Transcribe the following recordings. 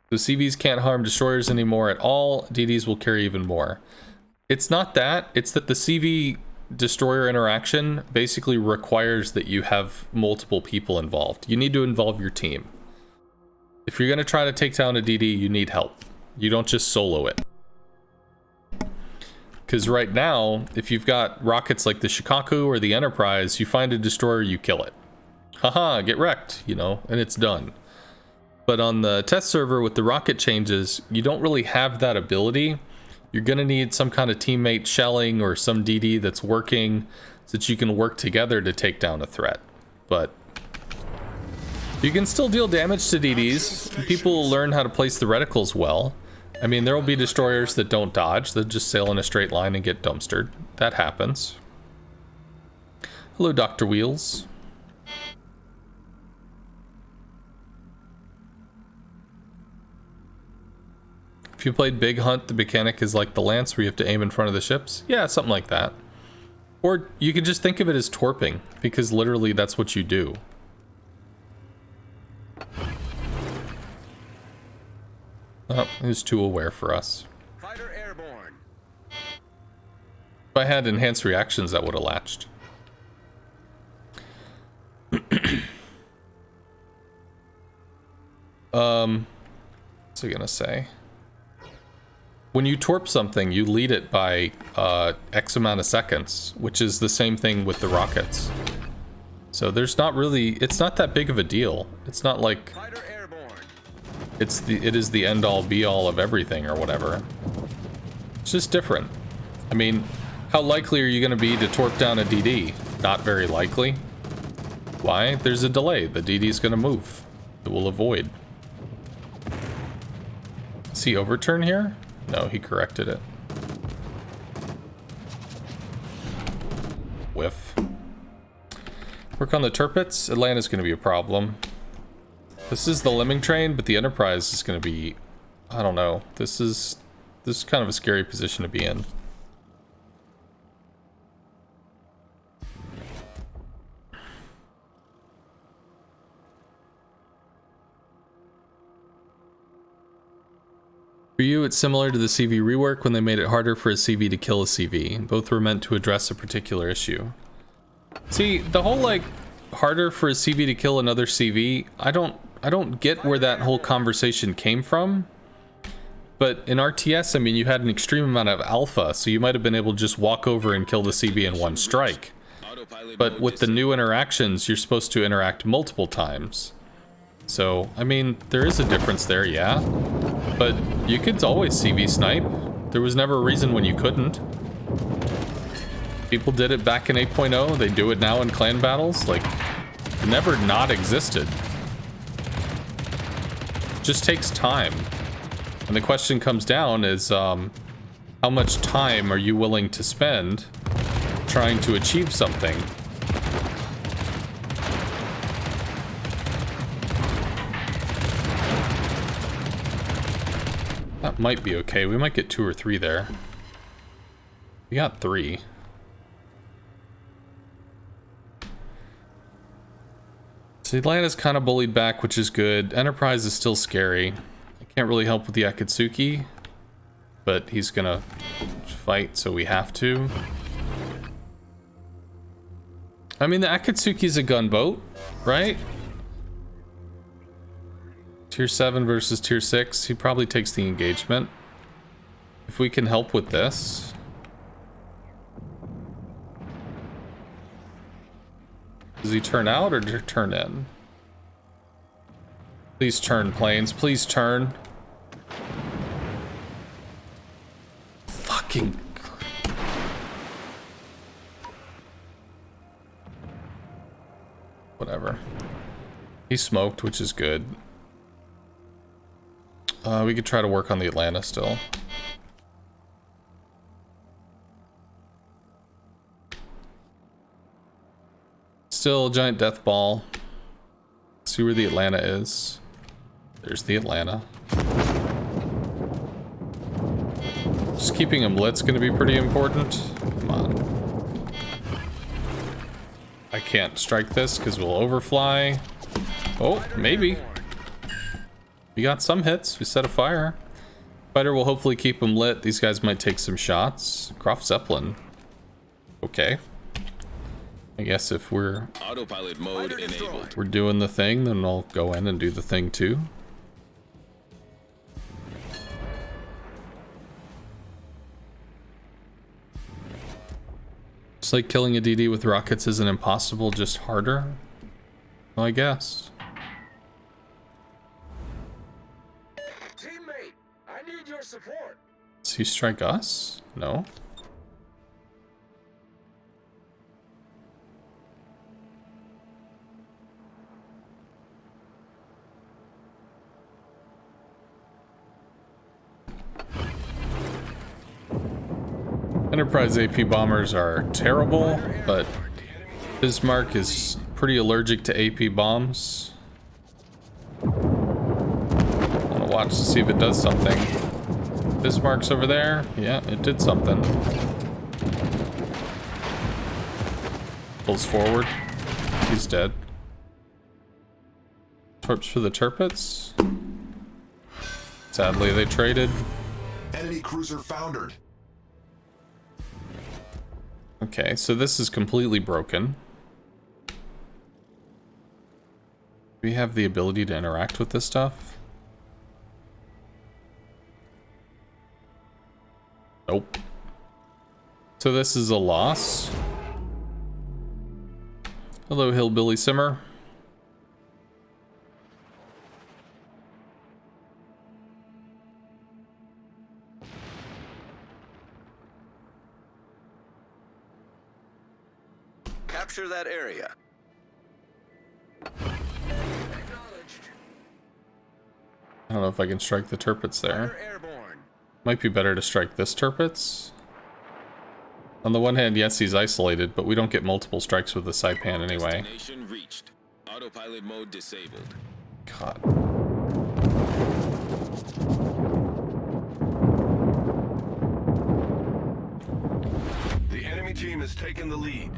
So CVs can't harm destroyers anymore at all. DDs will carry even more. It's not that. It's that the CV destroyer interaction basically requires that you have multiple people involved. You need to involve your team. If you're going to try to take down a DD, you need help. You don't just solo it. Because right now, if you've got rockets like the Shikaku or the Enterprise, you find a destroyer, you kill it. Haha, get wrecked, you know, and it's done. But on the test server with the rocket changes, you don't really have that ability. You're going to need some kind of teammate shelling or some DD that's working so that you can work together to take down a threat. But you can still deal damage to DDs. People will learn how to place the reticles well. I mean, there will be destroyers that don't dodge. They'll just sail in a straight line and get dumpstered. That happens. Hello, Dr. Wheels. If you played Big Hunt, the mechanic is like the Lance where you have to aim in front of the ships. Yeah, something like that. Or you could just think of it as torping, because literally that's what you do. Oh, he was too aware for us. Fighter airborne. If I had enhanced reactions, that would have latched. What's I gonna say? When you torp something, you lead it by X amount of seconds, which is the same thing with the rockets. So there's not really, it's not that big of a deal. It's not like Fighter airborne. it is the end all be all of everything or whatever. It's just different. I mean, how likely are you going to be to torp down a DD? Not very likely. Why? There's a delay. The DD's going to move. It will avoid. Does he overturn here? No, he corrected it. Whiff. Work on the turpits. Atlanta's going to be a problem. This is the lemming train, but the Enterprise is going to be, I don't know. This is kind of a scary position to be in. For you, it's similar to the CV rework when they made it harder for a CV to kill a CV. Both were meant to address a particular issue. See, the whole, like, harder for a CV to kill another CV, I don't get where that whole conversation came from. But in RTS, I mean, you had an extreme amount of alpha, so you might have been able to just walk over and kill the CV in one strike. But with the new interactions, you're supposed to interact multiple times. So, I mean, there is a difference there, yeah. But you could always CV snipe. There was never a reason when you couldn't. People did it back in 8.0. They do it now in clan battles. Like, it never not existed. It just takes time. And the question comes down is, how much time are you willing to spend trying to achieve something? That might be okay. We might get 2 or 3 there. We got 3. So Atlanta's kind of bullied back, which is good. Enterprise is still scary. I can't really help with the Akatsuki, but he's gonna fight, so we have to. I mean, the Akatsuki's a gunboat, right? Tier 7 versus Tier 6. He probably takes the engagement. If we can help with this. Does he turn out or turn in? Please turn, planes. Please turn. Fucking... Whatever. He smoked, which is good. We could try to work on the Atlanta still. Still, giant death ball. See where the Atlanta is. There's the Atlanta. Just keeping him lit's gonna be pretty important. Come on. I can't strike this because we'll overfly. Oh, maybe. We got some hits. We set a fire. Fighter will hopefully keep them lit. These guys might take some shots. Croft Zeppelin. Okay. I guess if we're autopilot mode enabled. We're doing the thing, then I'll go in and do the thing too. It's like killing a DD with rockets isn't impossible, just harder. Well, I guess. Teammate, I need your support. Does he strike us? No. Enterprise AP bombers are terrible, but Bismarck is pretty allergic to AP bombs. I want to watch to see if it does something. Bismarck's over there. Yeah, it did something. Pulls forward. He's dead. Torps for the Turpits. Sadly, they traded. Enemy cruiser foundered. Okay, so this is completely broken. We have the ability to interact with this stuff. Nope. So this is a loss. Hello, Hillbilly Simmer. Capture that area. I don't know if I can strike the Turpits there. Fighter airborne. Might be better to strike this Turpits. On the one hand, yes, he's isolated, but we don't get multiple strikes with the Saipan anyway. Destination reached. Autopilot mode disabled. God. The enemy team has taken the lead.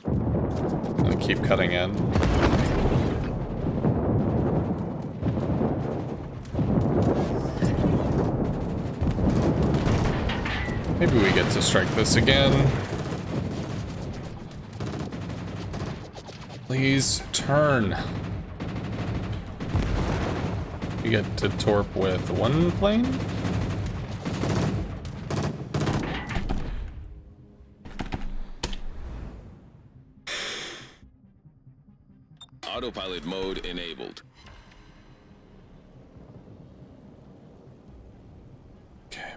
I'm gonna keep cutting in. Maybe we get to strike this again. Please turn. We get to torp with one plane? Autopilot mode enabled. Okay.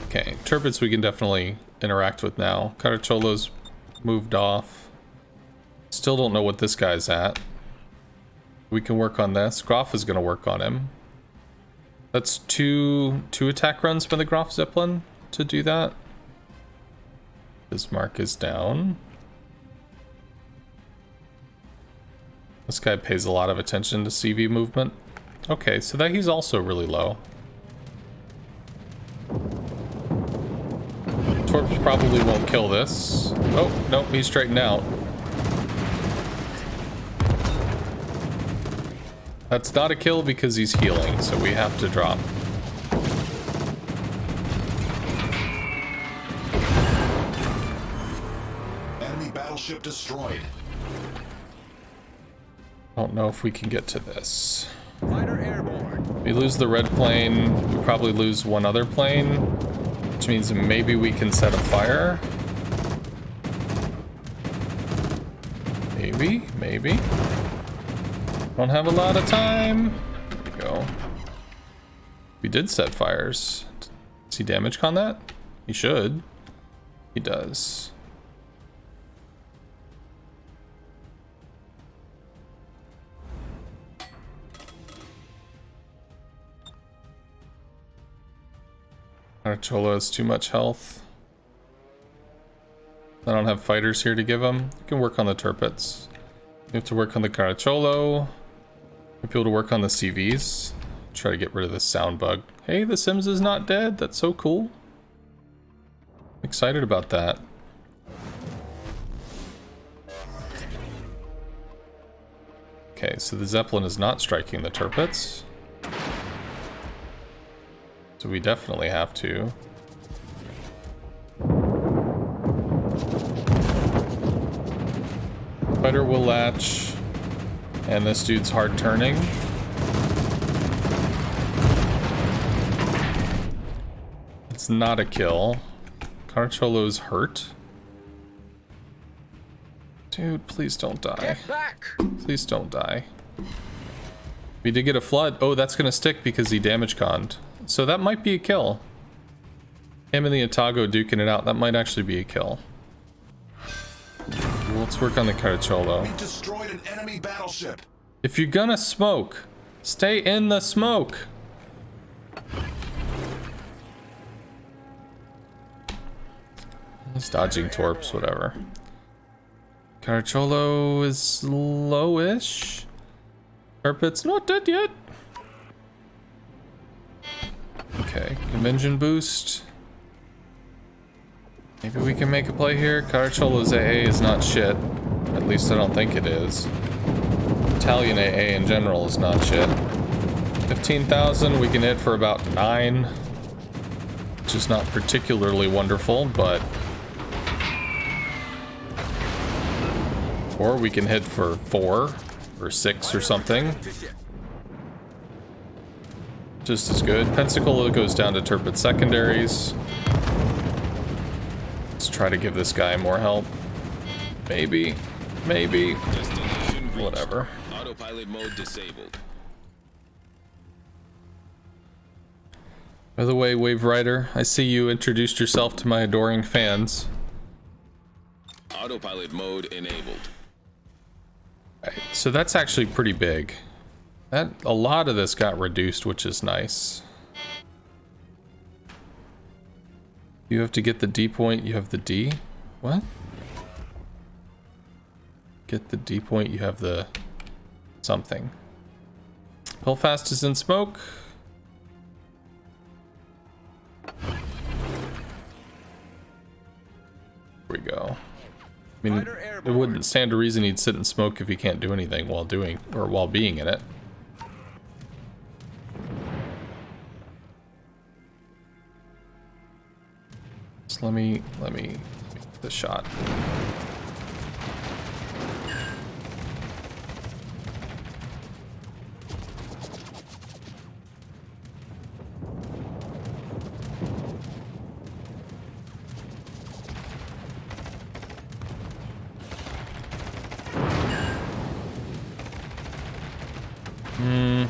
Okay, Turpits we can definitely interact with now. Caracholo's moved off. Still don't know what this guy's at. We can work on this. Groff is gonna work on him. That's two attack runs by the Groff Zeppelin to do that. Bismarck is down. This guy pays a lot of attention to CV movement. Okay, so that he's also really low. Torps probably won't kill this. Oh, nope, he's straightened out. That's not a kill because he's healing, so we have to drop. Enemy battleship destroyed. Don't know if we can get to this. Fighter airborne. We lose the red plane, we probably lose one other plane, which means maybe we can set a fire. Maybe. Don't have a lot of time. There we go. We did set fires. Does he damage con that? He should. He does. Cholo has too much health. I don't have fighters here to give him. You can work on the Turpits. You have to work on the Caracholo. Might be able to work on the CVs. try to get rid of this sound bug. Hey, the Sims is not dead. That's so cool. Excited about that. Okay, so the Zeppelin is not striking the Tirpitz. So we definitely have to. Fighter will latch. And this dude's hard turning. It's not a kill. Carcholo's hurt. Dude, please don't die. Get back! Please don't die. We did get a flood. Oh, that's gonna stick because he damage conned. So that might be a kill. Him and the Otago duking it out. That might actually be a kill. Well, let's work on the Carcholo. We destroyed an enemy battleship. If you're gonna smoke, stay in the smoke. He's dodging torps, whatever. Carcholo is lowish. Tirpitz not dead yet. Okay, convention boost. Maybe we can make a play here. Carcholo's AA is not shit. At least I don't think it is. Italian AA in general is not shit. 15,000 we can hit for about 9. Which is not particularly wonderful, but... Or we can hit for 4 or 6 or something. Just as good. Pensacola goes down to Tirpitz secondaries. Let's try to give this guy more help. Maybe. Maybe. Whatever. Autopilot mode disabled. By the way, Wave Rider, I see you introduced yourself to my adoring fans. Autopilot mode enabled. Right, so that's actually pretty big. That a lot of this got reduced, which is nice. You have to get the D point, you have the D? What? Get the D point, you have the something. Belfast is in smoke. Here we go. I mean, it wouldn't stand to reason he'd sit and smoke if he can't do anything while doing, or while being in it. So let me get the shot.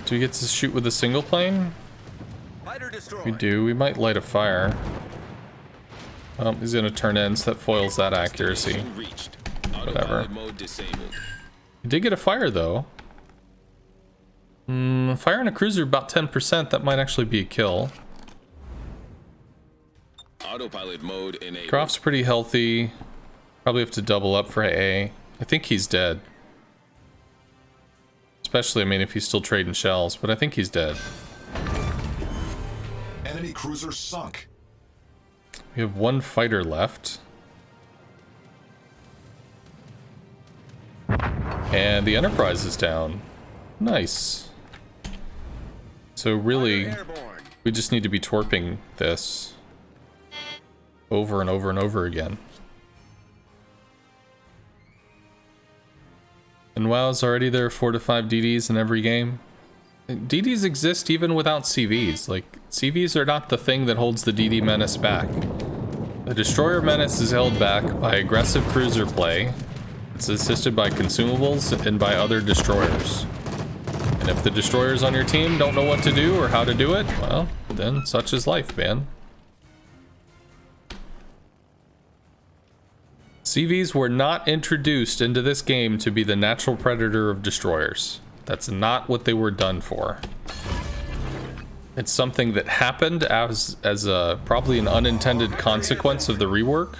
Do we get to shoot with a single plane? We do. We might light a fire. Oh, he's gonna turn in, so that foils that accuracy. Whatever. He did get a fire, though. Fire in a cruiser about 10%. That might actually be a kill. Autopilot mode enabled. Croft's pretty healthy. Probably have to double up for A. I think he's dead. Especially, I mean, if he's still trading shells, but I think he's dead. Enemy cruiser sunk. We have 1 fighter left. And the Enterprise is down. Nice. So really, we just need to be twerping this over and over and over again. And WoW's already there are 4 to 5 DDs in every game. DDs exist even without CVs. Like, CVs are not the thing that holds the DD menace back. The Destroyer menace is held back by aggressive cruiser play. It's assisted by consumables and by other destroyers. And if the destroyers on your team don't know what to do or how to do it, well, then such is life, man. CVs were not introduced into this game to be the natural predator of destroyers. That's not what they were done for. It's something that happened as a probably an unintended consequence of the rework.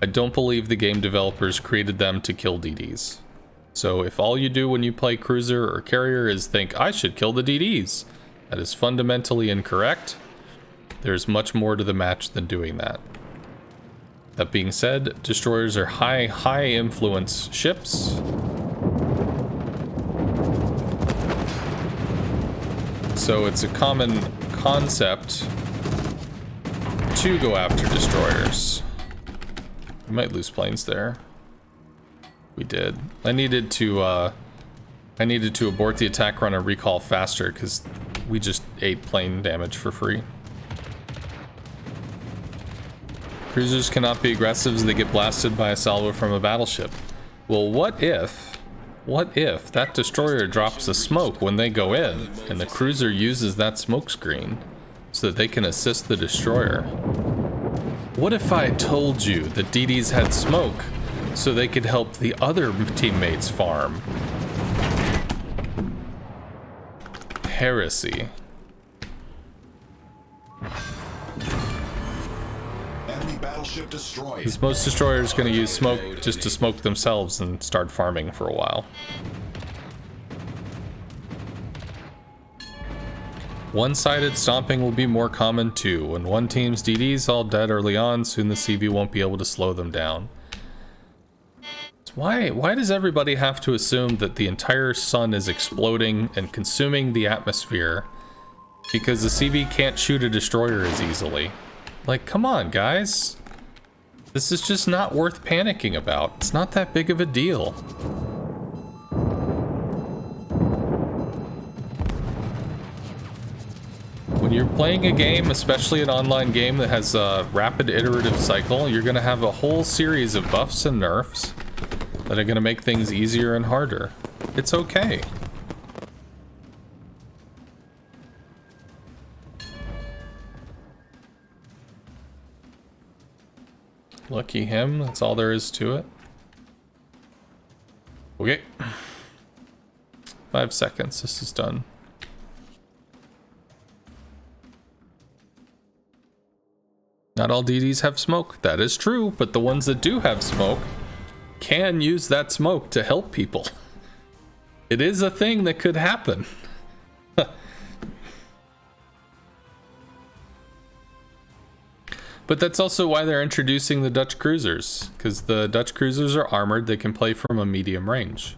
I don't believe the game developers created them to kill DDs. So if all you do when you play cruiser or carrier is think, I should kill the DDs, That is fundamentally incorrect. There's much more to the match than doing that. That being said, destroyers are high influence ships. So it's a common concept to go after destroyers. We might lose planes there. We did. I needed to abort the attack run and recall faster because we just ate plane damage for free. Cruisers cannot be aggressive as they get blasted by a salvo from a battleship. Well, what if that destroyer drops a smoke when they go in and the cruiser uses that smoke screen so that they can assist the destroyer? What if I told you that DDs had smoke so they could help the other teammates farm? Heresy. Enemy battleship destroyed. Because most destroyers are going to use smoke just to smoke themselves and start farming for a while. One-sided stomping will be more common too. When one team's DD's all dead early on, soon the CV won't be able to slow them down. Why does everybody have to assume that the entire sun is exploding and consuming the atmosphere because the CV can't shoot a destroyer as easily? Like, come on, guys. This is just not worth panicking about. It's not that big of a deal. When you're playing a game, especially an online game that has a rapid iterative cycle, you're going to have a whole series of buffs and nerfs that are going to make things easier and harder. It's okay. Lucky him, that's all there is to it. Okay. 5 seconds, this is done. Not all DDs have smoke, that is true, but the ones that do have smoke can use that smoke to help people. It is a thing that could happen. But that's also why they're introducing the Dutch cruisers, because the Dutch cruisers are armored, they can play from a medium range.